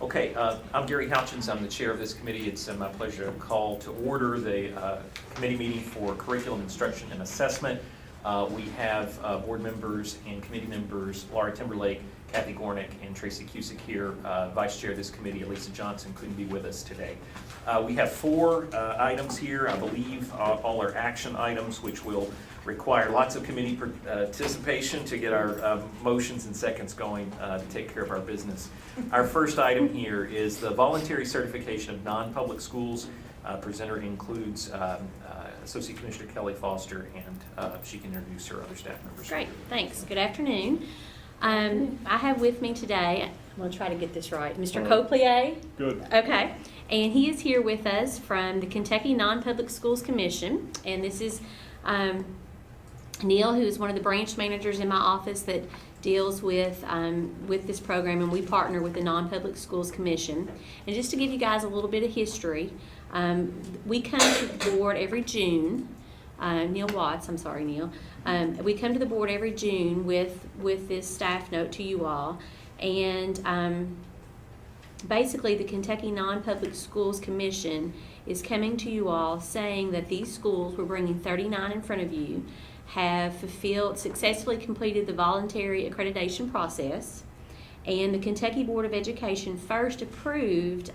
Okay, I'm Gary Houchins. I'm the chair of this committee. It's my pleasure to call to order the committee meeting for curriculum instruction and assessment. We have board members and committee members Laura Timberlake, Kathy Gornick, and Tracy Cusick here. Vice chair of this committee, Elisa Johnson, couldn't be with us today. We have four items here. I believe all are action items, which will require lots of committee participation to get our motions and seconds going to take care of our business. Our first item here is the voluntary certification of non-public schools. Presenter includes Associate Commissioner Kelly Foster, and she can introduce her other staff members. Great, thanks. Good afternoon. I have with me today, I'm going to try to get this right, Mr. Coplier. Good. Okay, and he is here with us from the Kentucky Non-Public Schools Commission, and this is Neil, who is one of the branch managers in my office that deals with this program, and we partner with the Non-Public Schools Commission. And just to give you guys a little bit of history, we come to the board every June. Neil Watts, I'm sorry, Neil. We come to the board every June with this staff note to you all, and basically the Kentucky Non-Public Schools Commission is coming to you all saying that these schools, we're bringing 39 in front of you, have successfully completed the voluntary accreditation process, and the Kentucky Board of Education first approved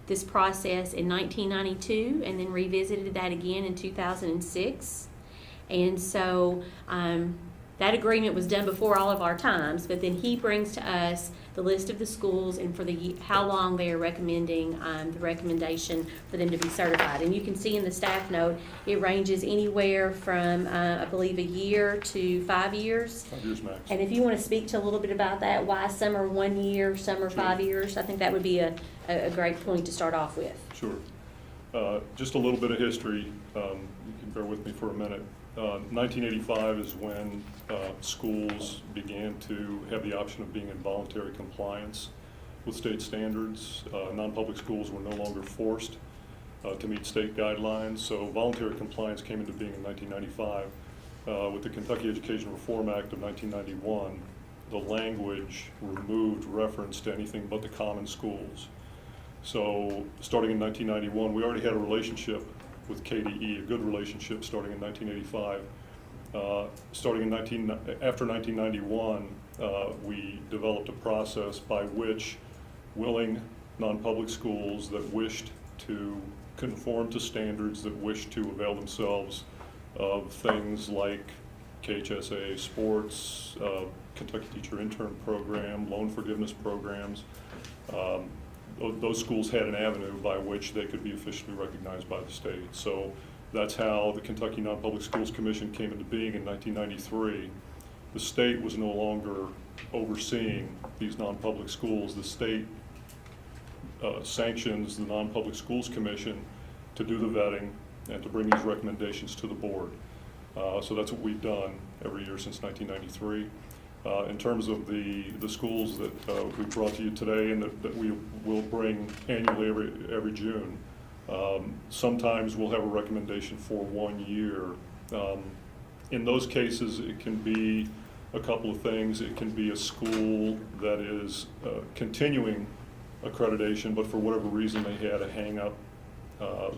this process in 1992 and then revisited that again in 2006. And so that agreement was done before all of our times, but then he brings to us the list of the schools and for how long they are recommending the recommendation for them to be certified. And you can see in the staff note, it ranges anywhere from, I believe, a year to 5 years. 5 years max. And if you want to speak to a little bit about that, why some are 1 year, some are 5 years, I think that would be a great point to start off with. Sure. Just a little bit of history. You can bear with me for a minute. 1985 is when schools began to have the option of being in voluntary compliance with state standards. Non-public schools were no longer forced to meet state guidelines, so voluntary compliance came into being in 1995. With the Kentucky Education Reform Act of 1991, the language removed reference to anything but the common schools. So starting in 1991, we already had a relationship with KDE, a good relationship starting in 1985. After 1991, we developed a process by which willing non-public schools that wished to conform to standards, that wished to avail themselves of things like KHSA sports, Kentucky Teacher Intern Program, loan forgiveness programs, those schools had an avenue by which they could be officially recognized by the state. So that's how the Kentucky Non-Public Schools Commission came into being in 1993. The state was no longer overseeing these non-public schools. The state sanctions the Non-Public Schools Commission to do the vetting and to bring these recommendations to the board. So that's what we've done every year since 1993. In terms of the schools that we brought to you today and that we will bring annually every June, sometimes we'll have a recommendation for 1 year. In those cases, it can be a couple of things. It can be a school that is continuing accreditation, but for whatever reason they had a hang-up.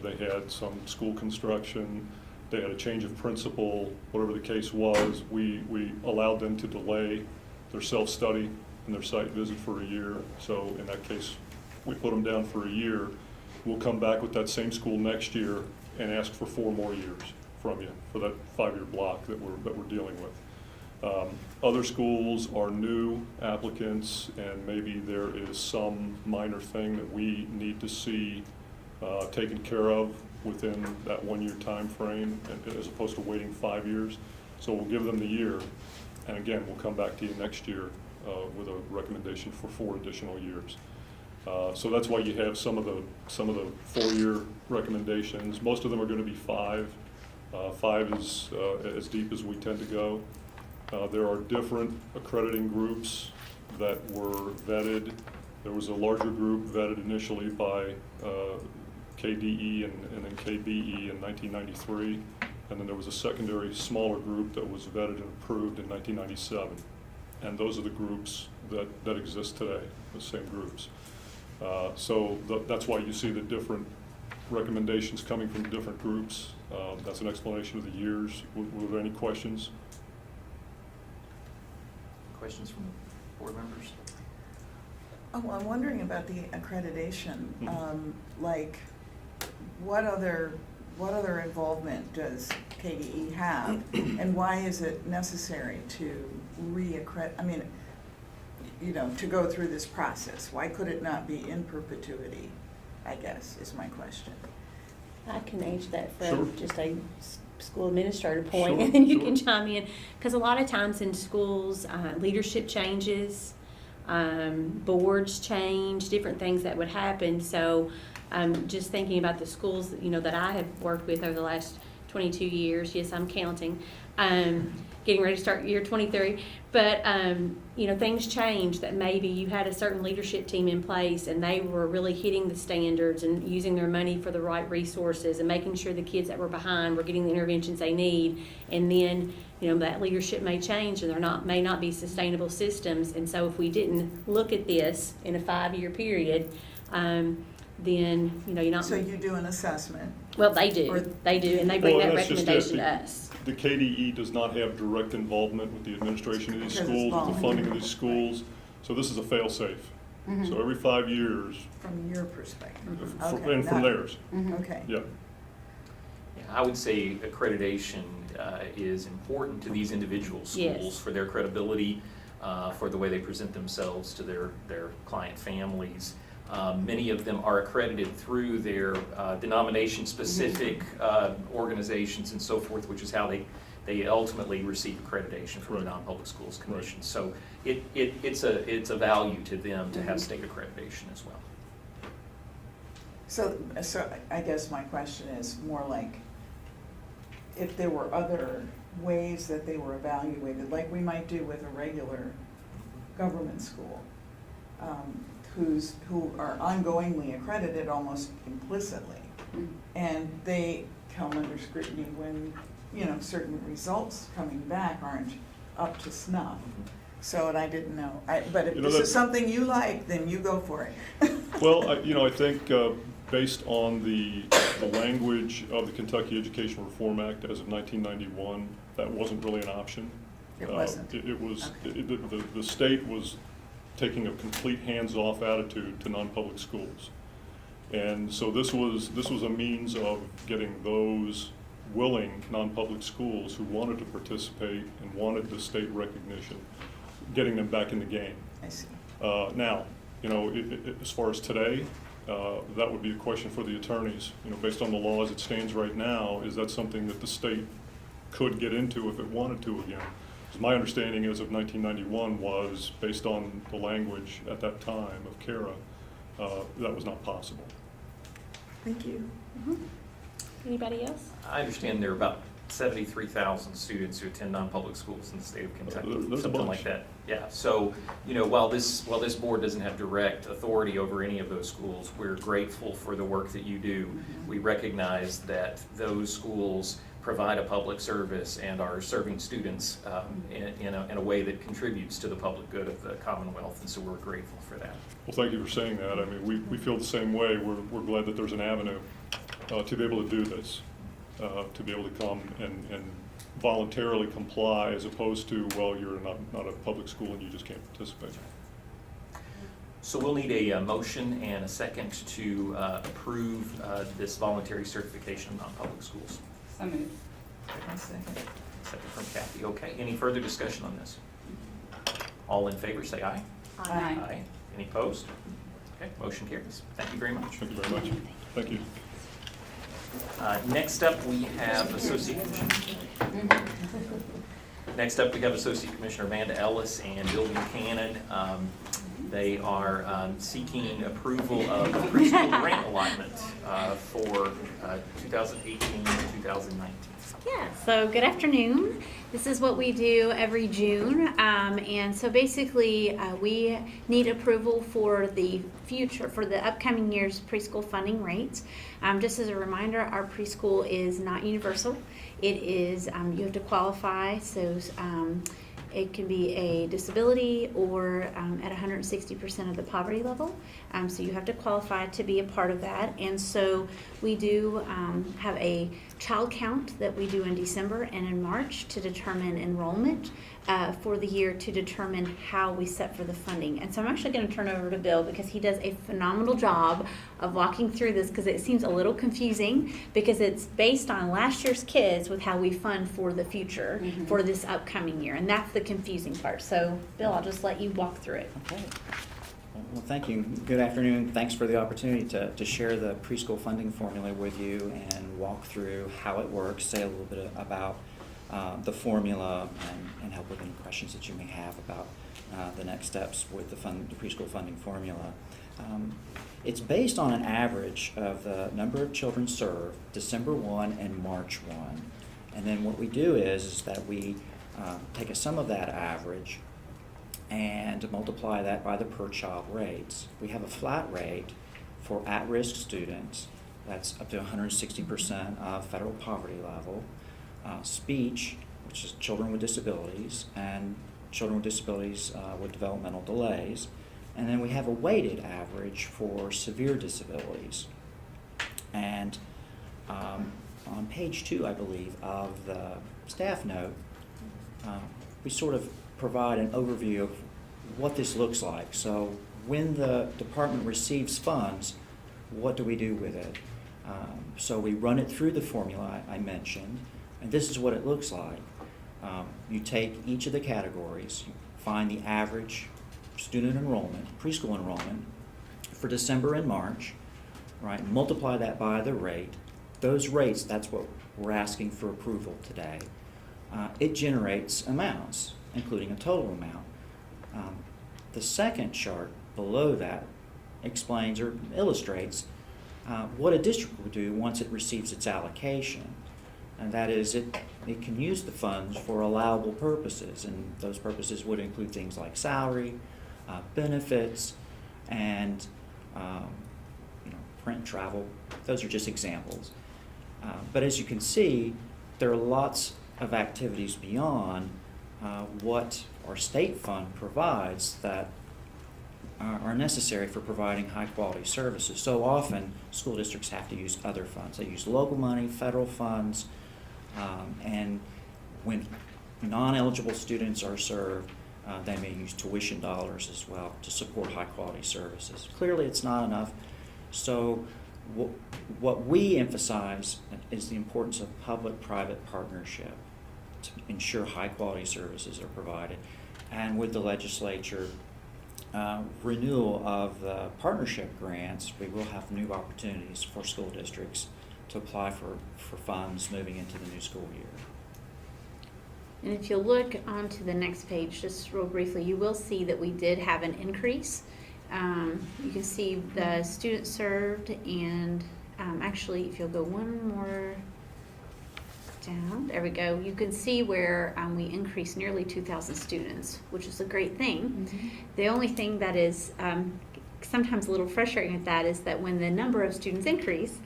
They had some school construction, they had a change of principal, whatever the case was, we allowed them to delay their self-study and their site visit for a year. So in that case, we put them down for a year. We'll come back with that same school next year and ask for 4 more years from you for that 5-year block that we're dealing with. Other schools are new applicants, and maybe there is some minor thing that we need to see taken care of within that 1 year time frame, as opposed to waiting 5 years. So we'll give them the year, and again, we'll come back to you next year with a recommendation for 4 additional years. So that's why you have some of the 4-year recommendations. Most of them are going to be 5. 5 is as deep as we tend to go. There are different accrediting groups that were vetted. There was a larger group vetted initially by KDE and then KBE in 1993, and then there was a secondary smaller group that was vetted and approved in 1997. And those are the groups that exist today, the same groups. That's why you see the different recommendations coming from different groups. That's an explanation of the years. Were there any questions? Questions from board members? Oh, I'm wondering about the accreditation. Mhm. Like, what other involvement does KDE have? And why is it necessary to re-accredit, I mean, you know, to go through this process? Why could it not be in perpetuity, I guess, is my question. I can answer that Sure. from just a school administrator point, Sure, and then you sure. can chime in. Because a lot of times in schools, leadership changes, boards change, different things that would happen. So just thinking about the schools, you know, that I have worked with over the last 22 years, yes, I'm counting, getting ready to start year 23. But, you know, things change, that maybe you had a certain leadership team in place and they were really hitting the standards and using their money for the right resources and making sure the kids that were behind were getting the interventions they need. And then, you know, that leadership may change and may not be sustainable systems. And so if we didn't look at this in a 5-year period, then, you know, you're not. So you do an assessment. Well, they do, Or- and they bring Well, that that's just it. recommendation to us. The KDE does not have direct involvement with the administration of these Because it's schools, with the funding of voluntary. these schools. So this is a fail-safe. Mm-hmm. So every 5 years, From your perspective. and from theirs, Okay. yeah. Yeah, I would say accreditation is important to these individual schools Yes. for their credibility, for the way they present themselves to their client families. Many of them are accredited through their denomination-specific organizations and so forth, which is how they ultimately receive accreditation from the Right. Non-Public Schools Right. Commission. So it's a value to them to have state accreditation as well. So I guess my question is more like, if there were other ways that they were evaluated, like we might do with a regular government school, who are ongoingly accredited almost implicitly, and they come under scrutiny when, you know, certain results coming back aren't up to snuff. So, and I didn't know, but if You know, this that- is something you like, then you go for it. Well, I think based on the language of the Kentucky Education Reform Act as of 1991, that wasn't really an option. It wasn't? It was, Okay. the state was taking a complete hands-off attitude to non-public schools. And so this was a means of getting those willing non-public schools who wanted to participate and wanted the state recognition, getting them back in the game. I see. Now, you know, as far as today, that would be a question for the attorneys. You know, based on the law as it stands right now, is that something that the state could get into if it wanted to again? Because my understanding as of 1991 was, based on the language at that time of CARA, that was not possible. Thank you. Anybody else? I understand there are about 73,000 students who attend non-public schools in the state of Kentucky, There's a something bunch. like that. Yeah, so, you know, while this board doesn't have direct authority over any of those schools, we're grateful for the work that you do. We recognize that those schools provide a public service and are serving students in a way that contributes to the public good of the Commonwealth, and so we're grateful for that. Well, thank you for saying that. I mean, we feel the same way. We're glad that there's an avenue to be able to do this, to be able to come and voluntarily comply, as opposed to, well, you're not a public school and you just can't participate. So we'll need a motion and a second to approve this voluntary certification of non-public schools. So moved. One second. Second from Kathy. Okay, any further discussion on this? All in favor, say aye. Aye. Any opposed? Okay, motion carries. Thank you very much. Thank you very much. Thank you. Next up, we have Associate Commissioner. Next up, we have Associate Commissioner Amanda Ellis and Bill Buchanan. They are seeking approval of the preschool grant allotment for 2018-2019. Yeah, so good afternoon. This is what we do every June. And so basically, we need approval for the upcoming year's preschool funding rates. Just as a reminder, our preschool is not universal. It is, you have to qualify. So It can be a disability or at 160% of the poverty level. So you have to qualify to be a part of that. And so we do have a child count that we do in December and in March to determine enrollment for the year, to determine how we set for the funding. And so I'm actually going to turn over to Bill because he does a phenomenal job of walking through this, because it seems a little confusing because it's based on last year's kids with how we fund for the future for this upcoming year. And that's the confusing part. So Bill, I'll just let you walk through it. Okay. Well, thank you. Good afternoon. Thanks for the opportunity to share the preschool funding formula with you and walk through how it works, say a little bit about the formula, and help with any questions that you may have about the next steps with the preschool funding formula. It's based on an average of the number of children served December 1 and March 1. And then what we do is that we take a sum of that average and multiply that by the per child rates. We have a flat rate for at-risk students. That's up to 160% of federal poverty level. Speech, which is children with disabilities, and children with disabilities with developmental delays. And then we have a weighted average for severe disabilities. And on page 2, I believe, of the staff note, we sort of provide an overview of what this looks like. So when the department receives funds, what do we do with it? So we run it through the formula I mentioned, and this is what it looks like. You take each of the categories, you find the average student enrollment, preschool enrollment, for December and March, right? Multiply that by the rate. Those rates, that's what we're asking for approval today. It generates amounts, including a total amount. The second chart below that explains or illustrates what a district will do once it receives its allocation. And that is, it can use the funds for allowable purposes, and those purposes would include things like salary, benefits, and print and travel. Those are just examples. But as you can see, there are lots of activities beyond what our state fund provides that are necessary for providing high quality services. So often school districts have to use other funds. They use local money, federal funds, and when non-eligible students are served, they may use tuition dollars as well to support high quality services. Clearly it's not enough. So what we emphasize is the importance of public-private partnership to ensure high-quality services are provided. And with the legislature renewal of the partnership grants, we will have new opportunities for school districts to apply for funds moving into the new school year. And if you look onto the next page, just real briefly, you will see that we did have an increase. You can see the students served, and actually, if you'll go one more down, there we go. You can see where we increased nearly 2,000 students, which is a great thing. The only thing that is sometimes a little frustrating with that is that when the number of students increase,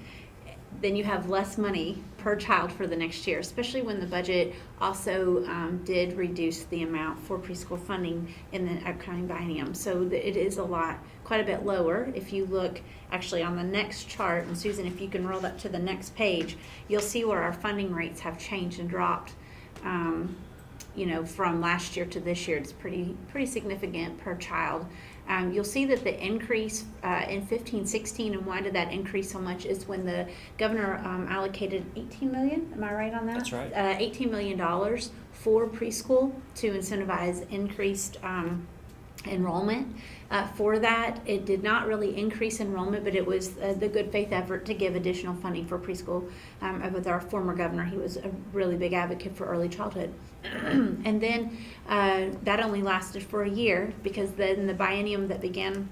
then you have less money per child for the next year, especially when the budget also did reduce the amount for preschool funding in the upcoming biennium. So it is quite a bit lower. If you look actually on the next chart, and Susan, if you can roll that to the next page, you'll see where our funding rates have changed and dropped. From last year to this year, it's pretty significant per child. You'll see that the increase in 15-16, and why did that increase so much, is when the governor allocated $18 million, am I right on that? That's right. $18 million for preschool to incentivize increased enrollment. For that, it did not really increase enrollment, but it was the good faith effort to give additional funding for preschool. With our former governor, he was a really big advocate for early childhood. And then that only lasted for a year, because then the biennium that began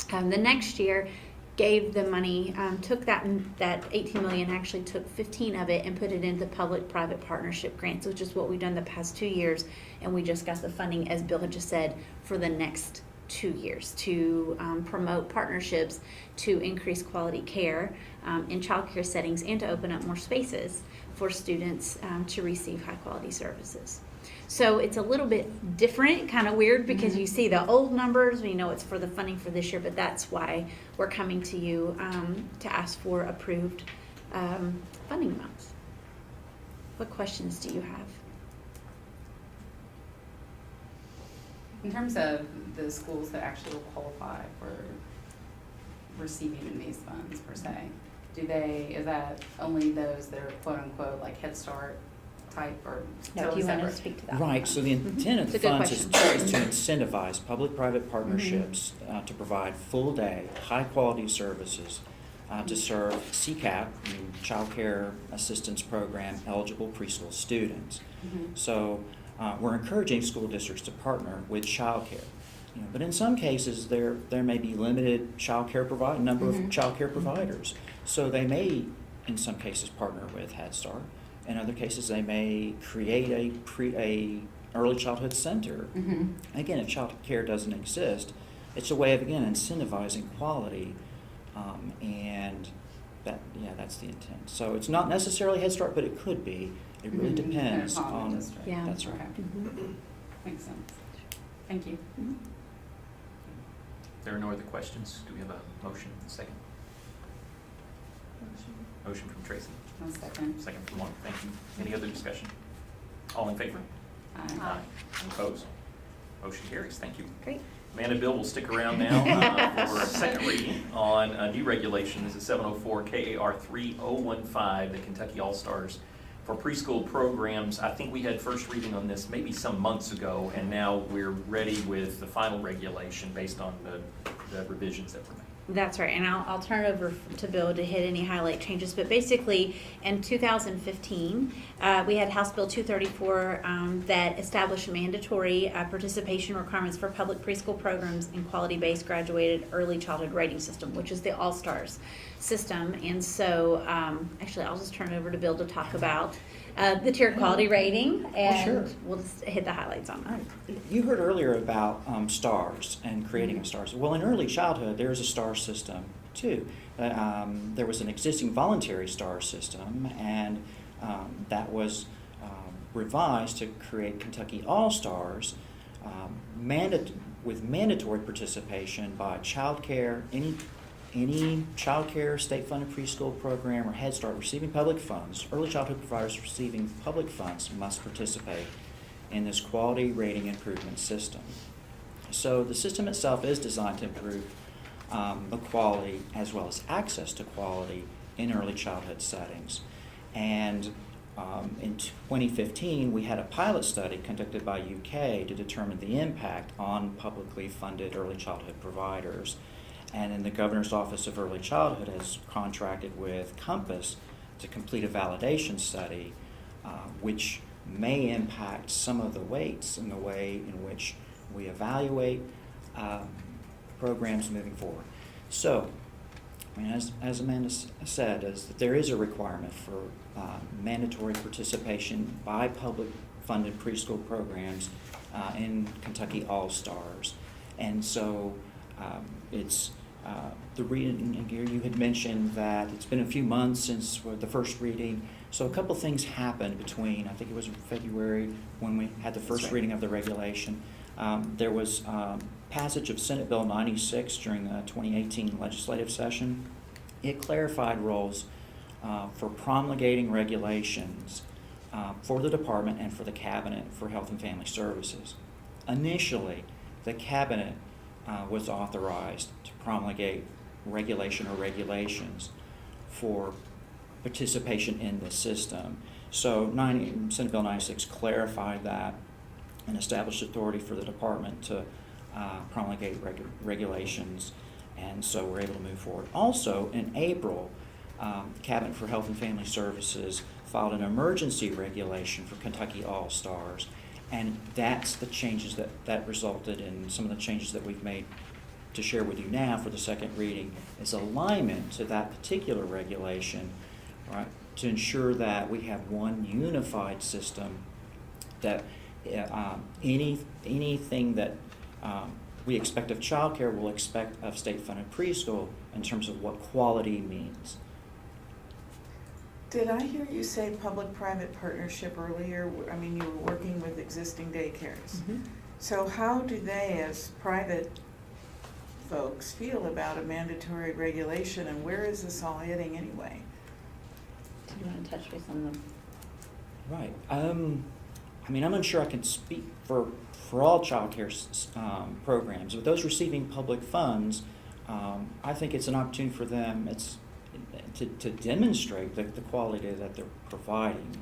the next year gave the money, took that $18 million, actually took 15 of it and put it into public-private partnership grants, which is what we've done the past 2 years, and we just got the funding, as Bill had just said, for the next 2 years to promote partnerships to increase quality care in child care settings and to open up more spaces for students to receive high quality services. So it's a little bit different, kind of weird, because you see the old numbers, we know it's for the funding for this year, but that's why we're coming to you to ask for approved funding amounts. What questions do you have? In terms of the schools that actually will qualify for receiving these funds per se, is that only those that are quote unquote like Head Start type or No, do totally you want to separate? speak to that? Right, so the intent of It's the a good funds is question. to incentivize public-private partnerships to provide full-day, high-quality services to serve CCAP, Child Care Assistance Program, eligible preschool students. Mhm. So we're encouraging school districts to partner with childcare. But in some cases, there may be limited number of childcare providers. So they may, in some cases, partner with Head Start. In other cases, they may create a early childhood center. Mhm. Again, if child care doesn't exist, it's a way of, again, incentivizing quality, and that's the intent. So it's not necessarily Head Start, but it could be. It really Mhm. depends Kind of common on. district. Yeah. That's right. Okay. Mhm. Makes sense. Thank you. There are no other questions. Do we have a motion? Second. Motion from Tracy. One second. Second from Mark. Thank you. Any other discussion? All in favor? Aye. Opposed? Motion carries. Thank you. Great. Amanda Bill will stick around now for a second reading on a new regulation. This is 704 KAR 3015, the Kentucky All-Stars for preschool programs. I think we had first reading on this maybe some months ago, and now we're ready with the final regulation based on the revisions that were made. That's right, and I'll turn it over to Bill to hit any highlight changes, but basically, in 2015, we had House Bill 234 that established mandatory participation requirements for public preschool programs in quality-based graduated early childhood rating system, which is the All-Stars system. And so, actually, I'll just turn it over to Bill to talk about the tiered quality rating, and sure. we'll just hit the highlights on that. You heard earlier about stars and creating a stars. Well, in early childhood, there's a star system too. There was an existing voluntary star system, and that was revised to create Kentucky All-Stars, with mandatory participation by child care, any child care, state-funded preschool program, or Head Start receiving public funds. Early childhood providers receiving public funds must participate in this quality rating improvement system. So the system itself is designed to improve the quality as well as access to quality in early childhood settings. And in 2015, we had a pilot study conducted by UK to determine the impact on publicly funded early childhood providers. And then the Governor's Office of Early Childhood has contracted with Compass to complete a validation study, which may impact some of the weights in the way in which we evaluate programs moving forward. So, as Amanda said, is that there is a requirement for mandatory participation by public-funded preschool programs in Kentucky All-Stars. And so it's the reading, you had mentioned that it's been a few months since the first reading. So a couple things happened between, I think it was in February when we had the first reading of the regulation. There was passage of Senate Bill 96 during the 2018 legislative session. It clarified roles for promulgating regulations for the department and for the Cabinet for Health and Family Services. Initially, the Cabinet was authorized to promulgate regulation or regulations for participation in the system. So Senate Bill 96 clarified that and established authority for the department to promulgate regulations, and so we're able to move forward. Also, in April, Cabinet for Health and Family Services filed an emergency regulation for Kentucky All-Stars, and that's the changes that resulted in some of the changes that we've made to share with you now for the second reading is alignment to that particular regulation, right, to ensure that we have one unified system, that anything that we expect of childcare we'll expect of state-funded preschool in terms of what quality means. Did I hear you say public-private partnership earlier? I mean, you were working with existing daycares. So how do they, as private folks, feel about a mandatory regulation, and where is this all heading anyway? Do you want to touch base on the? Right. I mean, I'm unsure I can speak for all child care programs, but those receiving public funds, I think it's an opportunity for them. It's to demonstrate the quality that they're providing,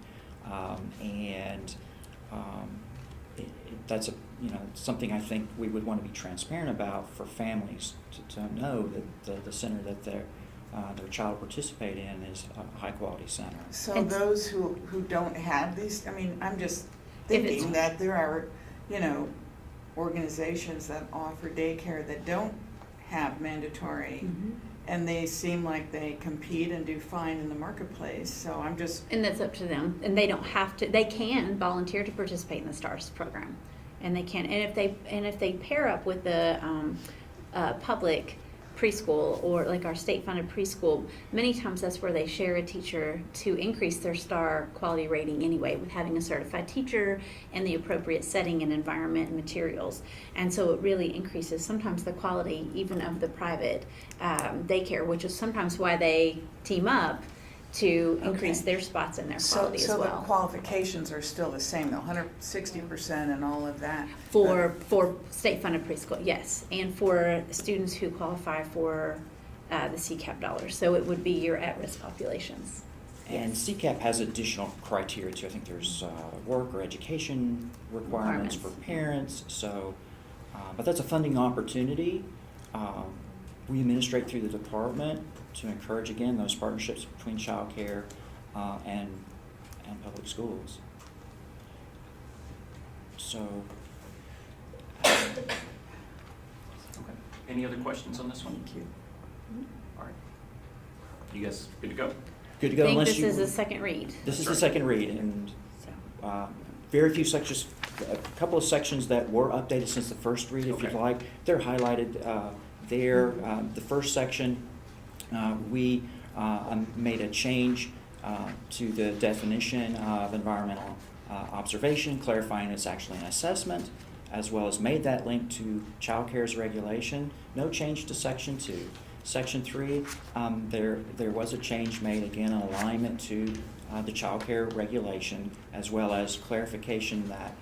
that's something I think we would want to be transparent about for families to know that the center that their child participate in is a high quality center. So It's- those who don't have these, I mean, I'm just If it's- thinking that there are, organizations that offer daycare that don't have mandatory, and they seem like they compete and do fine in the marketplace, so I'm just, And that's up to them, and they don't have to, they can volunteer to participate in the STARS program. And they can, and if they pair up with the public preschool or like our state-funded preschool, many times that's where they share a teacher to increase their STAR quality rating anyway, with having a certified teacher and the appropriate setting and environment and materials. And so it really increases sometimes the quality even of the private daycare, which is sometimes why they team up to increase Okay. their spots in their so quality as the well. qualifications are still the same, though, 160% and all of that? For state-funded preschool, yes, and for students who qualify for the CCAP dollars. So it would be your at-risk populations. And CCAP has additional criteria too. I think there's work or education requirements for parents. So, but that's a funding opportunity. We administrate through the department to encourage, again, those partnerships between child care and public schools. So, Okay. Any other questions on this one? Thank you. All right. You guys good to go? good to I go think unless this you. is a second read. This is the That's second read, and So, very few sections, a couple of sections that were updated since the first read, if you'd Okay. like. They're highlighted there. The first section, we made a change to the definition of environmental observation, clarifying it's actually an assessment, as well as made that link to child care's regulation. No change to section 2. Section 3, there was a change made, again, in alignment to the child care regulation, as well as clarification that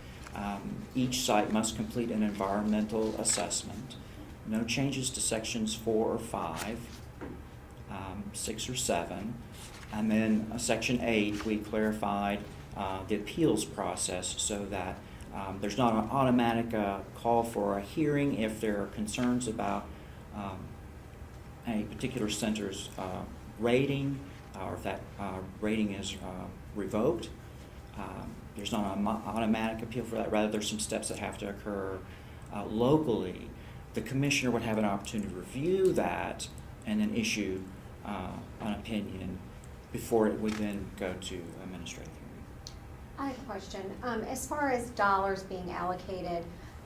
each site must complete an environmental assessment. No changes to sections 4 or 5, 6 or 7. And then section 8, we clarified the appeals process so that there's not an automatic call for a hearing if there are concerns about a particular center's rating, or if that rating is revoked. There's not an automatic appeal for that. Rather, there's some steps that have to occur locally. The commissioner would have an opportunity to review that and then issue an opinion before it would then go to administrative hearing. I have a question. As far as dollars being allocated,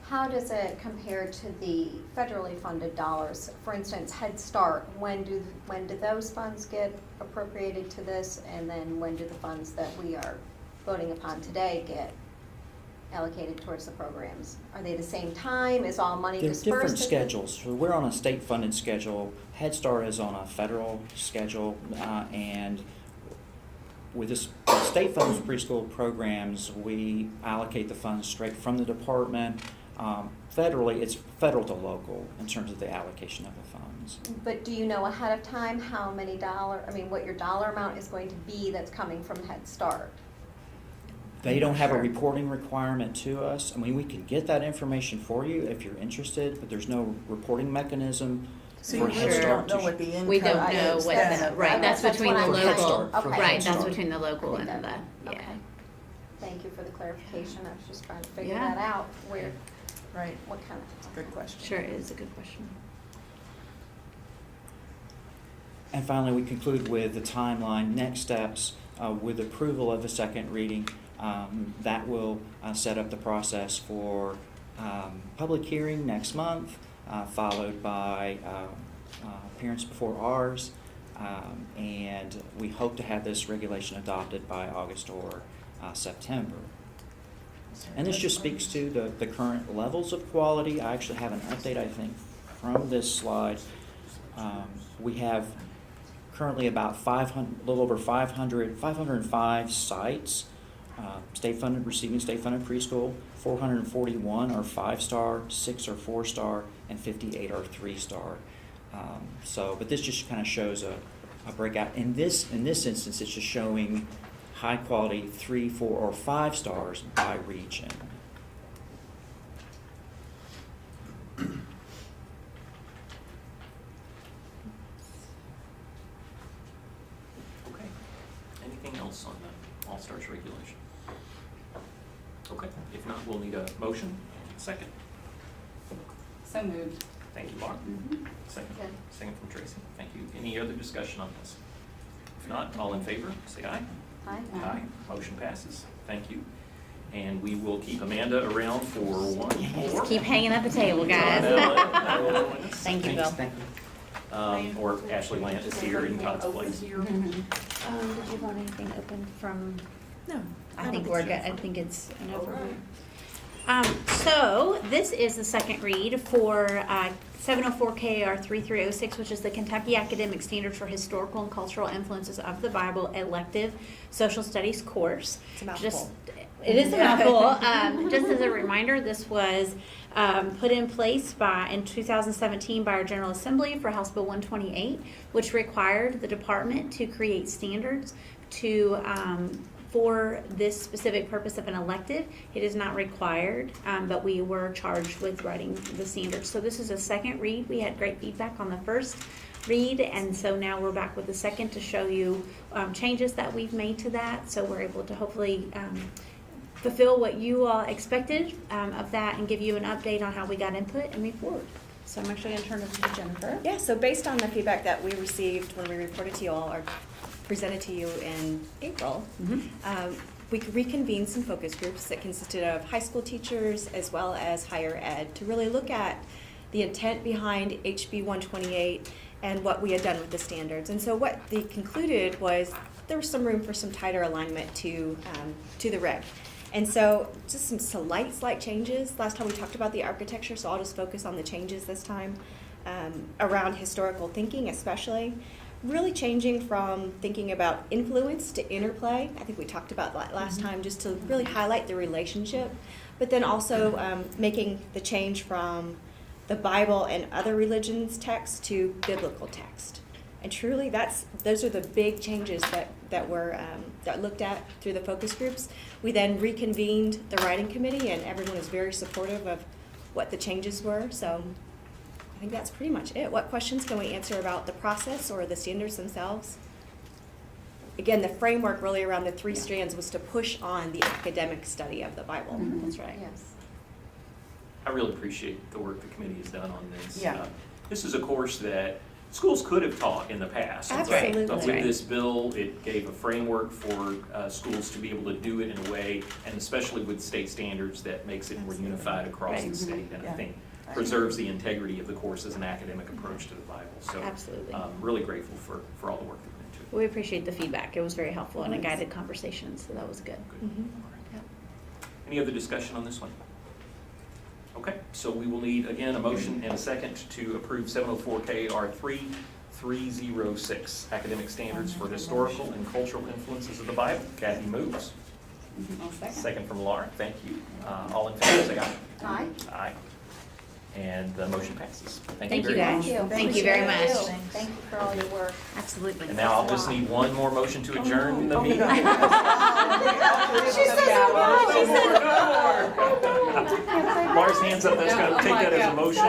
how does it compare to the federally funded dollars? For instance, Head Start, when do those funds get appropriated to this? And then when do the funds that we are voting upon today get allocated towards the programs? Are they the same time? Is all money There's dispersed? different schedules. So we're on a state-funded schedule. Head Start is on a federal schedule, and with this state-funded preschool programs, we allocate the funds straight from the department. Federally, it's federal to local in terms of the allocation of the funds. But do you know ahead of time how many what your dollar amount is going to be that's coming from Head Start? They don't have a Sure. reporting requirement to us. I mean, we can get that information for you if you're interested, but there's no reporting mechanism So for you Head really Start don't to. know what the income is? We don't know what That's- right, that's between the what I'm For Head local, Start, for Okay. right, Head that's Start. between the local I and think the, that- yeah. okay. Thank you for the clarification. I was just trying to figure Yeah. that out, where, Right, what kind of. good question. Sure, it is a good question. And finally, we conclude with the timeline, next steps, with approval of the second reading. That will set up the process for public hearing next month, followed by appearance before ours, And we hope to have this regulation adopted by August or September. And this just speaks to the current levels of quality. I actually have an update, I think, from this slide. We have currently about 500, a little over 505 sites, state-funded, receiving state-funded preschool. 441 are 5-star, 6 are 4-star, and 58 are 3-star. But this just kind of shows a breakout. In this instance, it's just showing high quality 3, 4, or 5 stars by region. Okay. Anything else on the All-Stars regulation? Okay, if not, we'll need a motion and a second. So moved. Thank you, Laura. Second. Good. Second from Tracy. Thank you. Any other discussion on this? If not, all in favor, say aye. Aye. Aye. Motion passes. Thank you. And we will keep Amanda around for one more. Just keep hanging at the table, guys. Thank you, Bill. Thank you. Or Ashley Lant is here in Todd's place. Did you want anything open from? No. I think we're good. I think it's an overview. So this is the second read for 704 KAR 3306, which is the Kentucky Academic Standards for Historical and Cultural Influences of the Bible elective social studies course. It's a mouthful. It is a mouthful. Just as a reminder, this was put in place in 2017 by our General Assembly for House Bill 128, which required the department to create standards for this specific purpose of an elective. It is not required, but we were charged with writing the standards. So this is a second read. We had great feedback on the first read, and so now we're back with the second to show you changes that we've made to that, so we're able to hopefully fulfill what you all expected of that and give you an update on how we got input and move forward. So I'm actually going to turn it over to Jennifer. Yeah, so based on the feedback that we received when we reported to you all or presented to you in April, we reconvened some focus groups that consisted of high school teachers as well as higher ed to really look at the intent behind HB 128 and what we had done with the standards. And so what they concluded was there was some room for some tighter alignment to the reg. And so just some slight changes. Last time we talked about the architecture, so I'll just focus on the changes this time around historical thinking especially. Really changing from thinking about influence to interplay. I think we talked about that last time, just to really highlight the relationship, but then also making the change from the Bible and other religions text to biblical text. And truly, those are the big changes that were that looked at through the focus groups. We then reconvened the writing committee, and everyone was very supportive of what the changes were. So I think that's pretty much it. What questions can we answer about the process or the standards themselves? Again, the framework really around the three strands was to push on the academic study of the Bible. That's right. Yes. I really appreciate the work the committee has done on this. Yeah. This is a course that schools could have taught in the past. Absolutely. But That's with right. this bill, it gave a framework for schools to be able to do it in a way, and especially with state standards, that makes it more unified across the Right. state, and I Yeah. think preserves the integrity of the course as an academic approach to the Bible. So Absolutely. really grateful for all the work that went into it. We appreciate the feedback. It was very helpful and a guided conversation, so that was good. Good. All right. Any other discussion on this one? Okay, so we will need, again, a motion and a second to approve 704 KAR 3306, Academic Standards for Historical and Cultural Influences of the Bible. Kathy moves. I'll second. Second from Laura, thank you. All in favor, say aye. Aye. Aye. And the motion passes. Thank very you, guys. much. Thank you very much. Thank you for all your work. Absolutely. And now I'll just need one more motion to adjourn the meeting. She says Laura's hands up, that's gonna take that as a motion.